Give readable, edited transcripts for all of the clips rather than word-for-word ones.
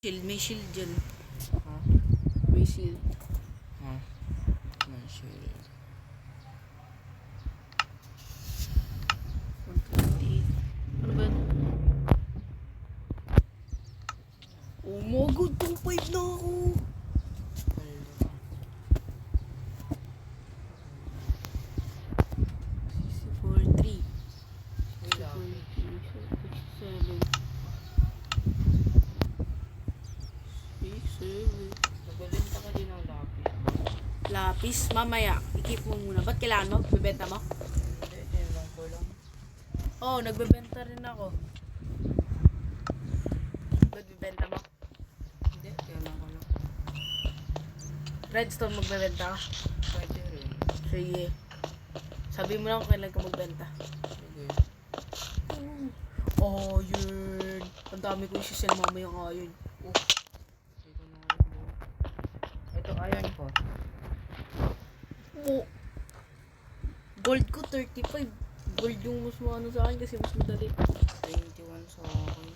Shield, may shield dyan. Ha? May shield. Ha? May shield. 128. Ano ba yan? Oh my god, 2.5 na ako. Hala. 43. Wala. 67. 67. Nagbebenta ka din ng lapis. Lapis, mamaya. I-keep mo muna. Ba't kailangan mo? Bibenta mo? Hindi, tinanong ko lang. Oo, nagbebenta rin ako. Ba't bibenta mo? Hindi, tinanong ko lang. Redstone magbebenta ka? Pwede rin. Sige. Sabi mo lang kung kailan ka magbenta. Sige. Oh, yun. Ang dami ko isi-sell mamaya nga yun. Hindi ko na alam. Ito, iron ko. Oh. Gold ko 35. Gold yung mas ano sa akin kasi mas madali. 21 sa akin.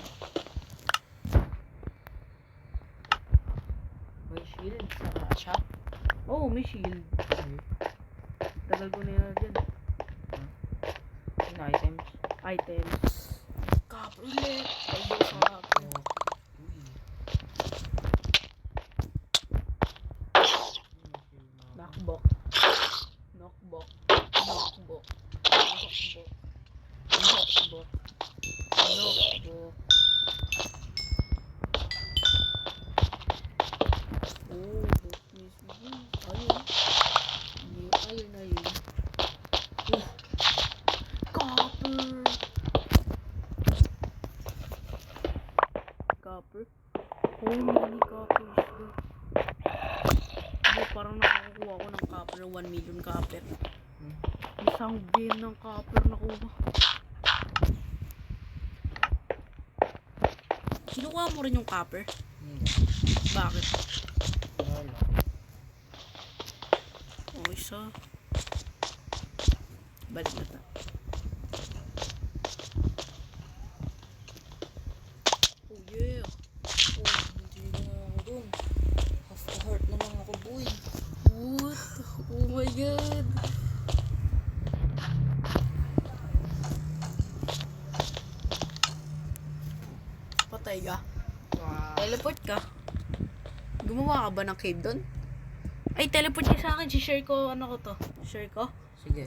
May shield sa shop. Oh, may shield. Okay. Tagal ko na yan dyan. Yung items. Items. Copper ulit. Ay, doon sa copper. Uy. Knockbox. Knockbox. Knockbox. Knockbox. Knockbox. Knockbox. Oh, book mismo. Ayun. Ayun. Copper. Copper. Oh, mini copper. Parang nakakuha ko ng copper, 1 million copper. Isang bin ng copper nakuha. Kinuha mo rin yung copper? Hindi. Bakit? Wala. Oh, isa. Balik na ta. Oh, yeah. Oh, hindi na ako dun. Half a heart na lang ako, boy. What? Oh my god. Patay ka. Wow. Teleport ka. Gumawa ka ba ng cave doon? Ay, teleport ka sa akin. Si-share ko, ano ko to? Share ko? Sige.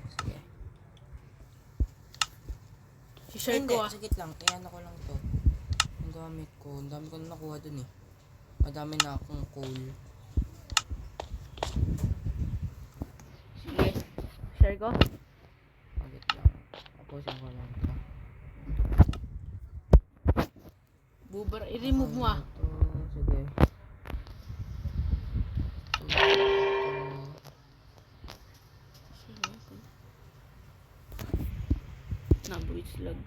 Si-share Hindi, ko ah. sagit lang. Kaya ako lang to. Ang gamit ko. Ang dami ko na nakuha dun eh. Madami na akong coal. Sige. Share ko? Sagit lang. Tapusin ko lang to. Bubar, i-remove mo ah. Ito, sige. Nabuit slag.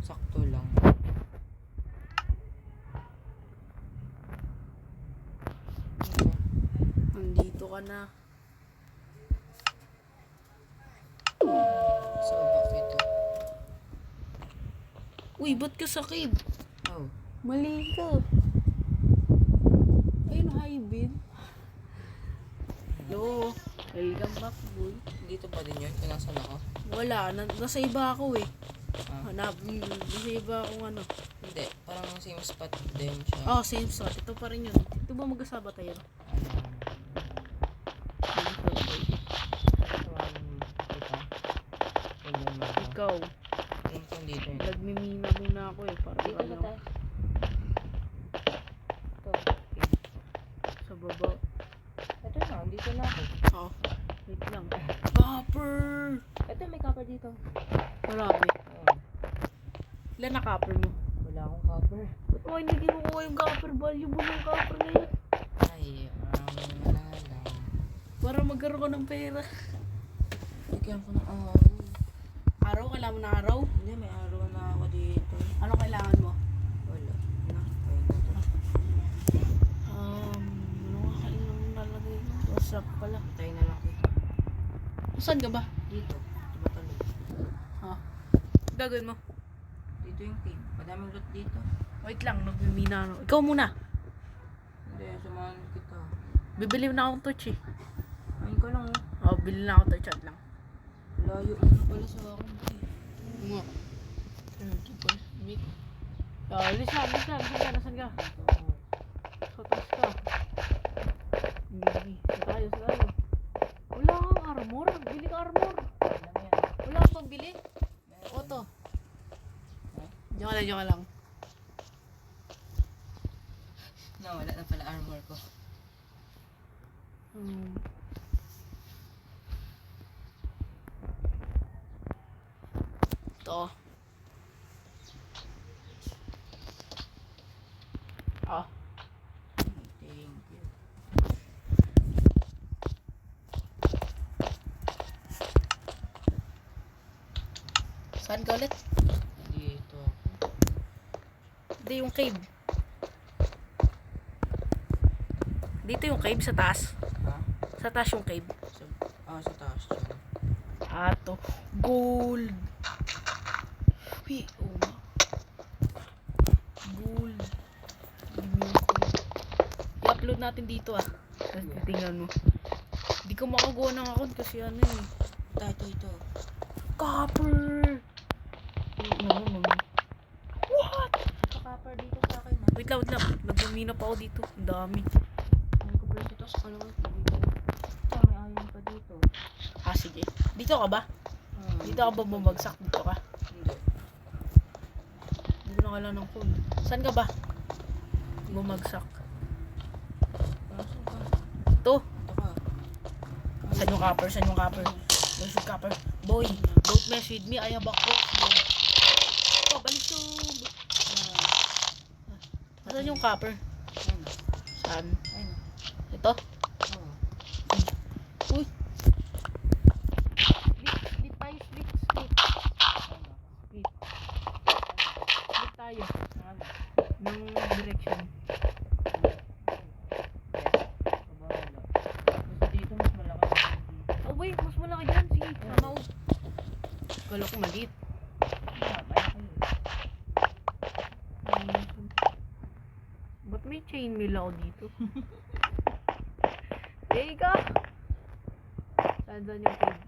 Sakto lang. Nandito ka na. So, bakit ito? Uy, ba't ka sa cave? Oh, Mali ka. Ayun, hi, bin. Hello. Welcome back, boy. dito pa din yun? Kung nasan ako? Wala, nasa iba ako eh. Ah, Nasa iba akong ano. hindi. Parang same spot din siya. Oh, same spot. Ito pa rin yun. Ito ba magkasaba tayo? Ikaw. Yung dito yun. Nagmimina muna ako eh. Para Dito na tayo. Ito. Sa baba. Ito na, dito na ako. Oh, wait lang. Copper! Ito, may copper dito. Marami. Oh, Ilan na copper mo? wala akong copper. Ba't mo hindi kinukuha yung copper? Valuable yung copper na yun. Ay, wala lang. Para magkaroon ko ng pera. Bigyan ko ng araw. Araw? Kailangan mo na araw? Hindi, may araw na ako dito. Ano kailangan mo? Wala. Na, ayun na to. Ano nga kailangan strap pala. Tayo na lang kita. Saan ka ba? Dito. Diba talog? Ha? Gagawin mo. Dito yung cave. Madaming loot dito. Wait lang, nagmimina ano. Ikaw muna. Hindi, samahan kita. Bibili na akong torch eh. Ayun ka lang oh. Oh, bili na ako torch at lang. Layo na pala sa akin. Nga. Alis na. Nasaan ka? Sa taas ka. Sa tayo. Wala kang armor. Bili ka armor. Wala kang pambili. Oto. Joke lang. Wala na pala armor ko. Ito. Ah. Thank you. Saan ka ulit? Dito. Hindi yung cave. Dito yung cave sa taas. Ha? Sa taas yung cave. Sa taas dyan. Ato. Gold. Uy, gold. I-upload natin dito ah. Tapos tingnan mo. Hindi ko makagawa ng account kasi ano eh. Ito. Copper! No. What? Copper dito sa akin ha. Wait lang. Nagbumina pa ako dito. Ang dami. Ang copper dito sa kalawa dito. May iron pa dito. Ah, sige. Dito ka ba? Dito ka ba bumagsak? Dito ka? Hindi. Hindi ko nakala ng cool. Saan ka ba? Bumagsak. Saan ka? Ito. Ito ka. Saan yung copper? Where's yung copper? Boy, don't mess with me. I have a coach. Oh, balisog. Saan yung copper? Ayun na. Saan? Ayun na. Ito? Oo. Uy. Split tayo. Split tayo. Ng direction. Dito mas malaki. Oh wait, mas malaki dyan. Sige, tama ko. Kala ko maliit. Ba't may chainmail ako dito? Ika! Saan yung cave?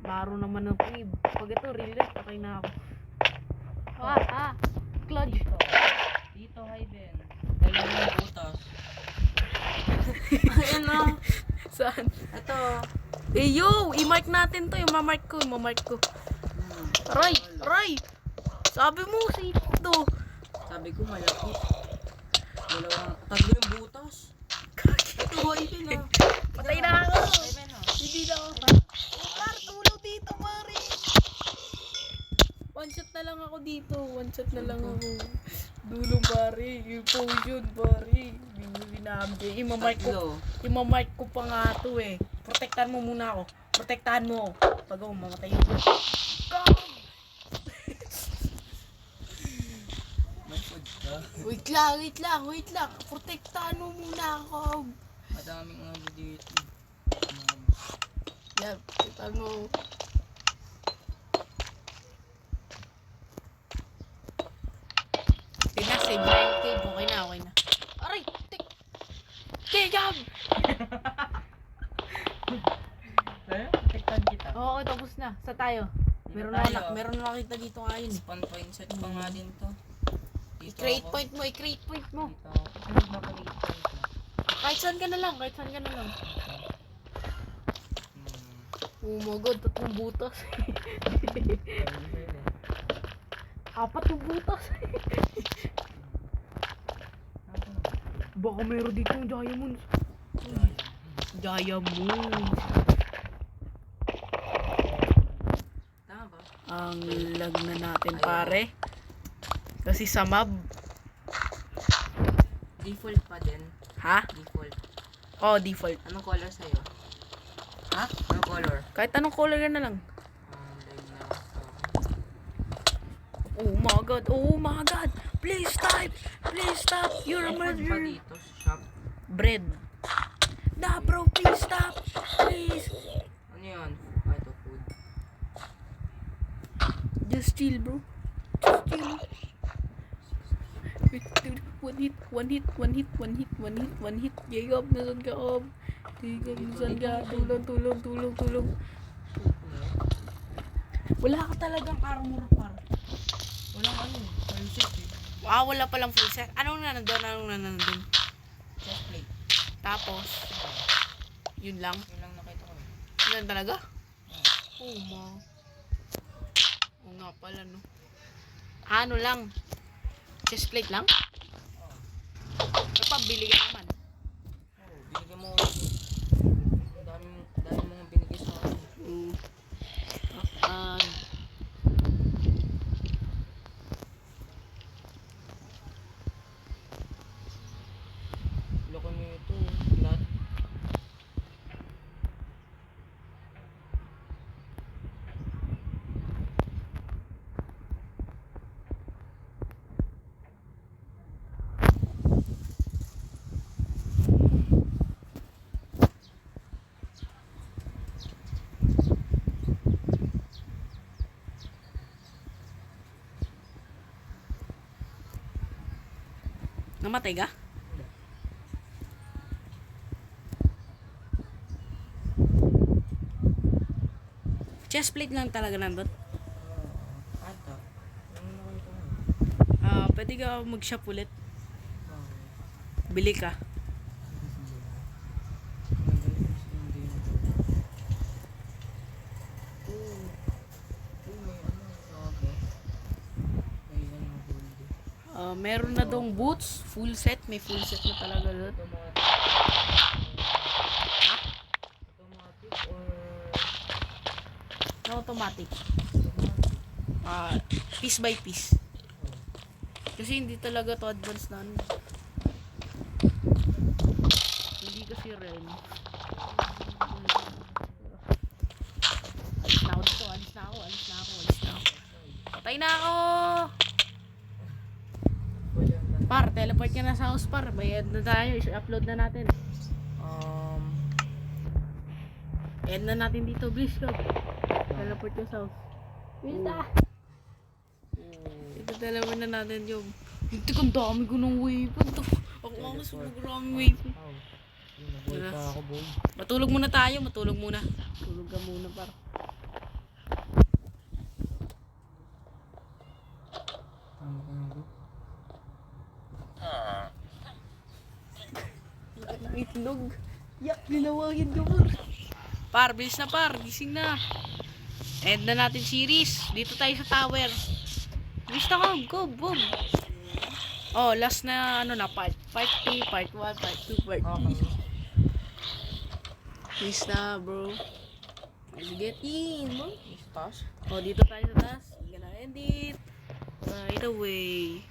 Laro naman ng cave. Pag ito, real life, okay na ako. Clutch. Dito, Hayden. Dalawang butas. Ayun na. Saan? Ito. Eh yo! I-mark natin to. Yung mamark ko. Aray! Sabi mo, safe to. Sabi ko malaki. Tatlo yung butas. Ito, Hayden na. Patay na ako! Hayden na. Hindi na ako. Par, tulog dito, pare! One shot na lang ako dito. Dulong, pare. Yung potion, pare. Binambi. Imamark ko pa nga to eh. Protektahan mo muna ako. Protektahan mo. Pag ako mamatay yun. May food ka. Wait lang. Protektahan mo muna ako. Madaming ano dito. Yan, protektahan mo. Save na yung cave. Okay na. Aray! Gab! Protektan kita. Oo, tapos na. Sa tayo. Meron na nakita dito ngayon. Spawn point set pa nga din to. Dito I-create ako. point mo. Dito ako. Ano ba create point mo? Kahit saan ka na lang. Oh my god, 3 butas. 4 yung butas. Baka meron dito yung diamonds. Diamonds. Tama ba? Ang lag na natin, pare. Kasi sa mob. Default pa din. Ha? Default. Oh, default. Anong color sa'yo? Ha? Anong color? Kahit anong color na lang. Live na. Oh my god. Please stop. You're a May food pa murderer. dito sa shop. Bread. Nah, bro, please stop. chill, bro. Chill. One hit. Jacob, nasan ka, Ob? Jacob, nasan ka? Tulong. Wala ka talagang armor, par. Walang ano, full set eh. Wala palang full set. Anong nandun? Chest plate. Tapos, yun lang. Yun lang nakita ko. Yun lang talaga? Oh, ma. Oo nga pala, no. Ano lang? Chest plate lang? Pabili ka naman. Oo, binigyan mo ulit. Ang dami mong binigay sa akin. Loko nyo ito. Lahat. Namatay ka? Chest plate lang talaga nandun. Ata. Yung nakita ko. Pwede ka mag-shop ulit. Okay. Bili ka. Meron na dong boots, full set. May full set na talaga doon. Automatic or Na automatic. Piece by piece. Kasi hindi talaga to advance na ano. Hindi kasi rin. Alis na ako dito. Alis na ako. Patay na ako! Par, teleport ka na sa house, par. Bayad na tayo. I-upload na natin. End na natin dito, please, go. Teleport ka sa house. Bisa! Ito teleport na natin yung... Ito kang dami ko ng weapon to. Ako nga mas maraming weapon. Nabuhay pa ako, boy. Matulog muna tayo, Tulog ka muna, par. Tama ka nga, bro. Itlog. Yak, linawagin ka, par. Par, bilis na, par. Gising na. End na natin series. Dito tayo sa tower. Bilis na ka. Go, boom. Oh, last na, part 2, part 1, part 2, part 3. Okay. Bilis na, bro. Let's get in, bro. Taas? Oh, dito tayo sa taas. We're gonna end it. Right away.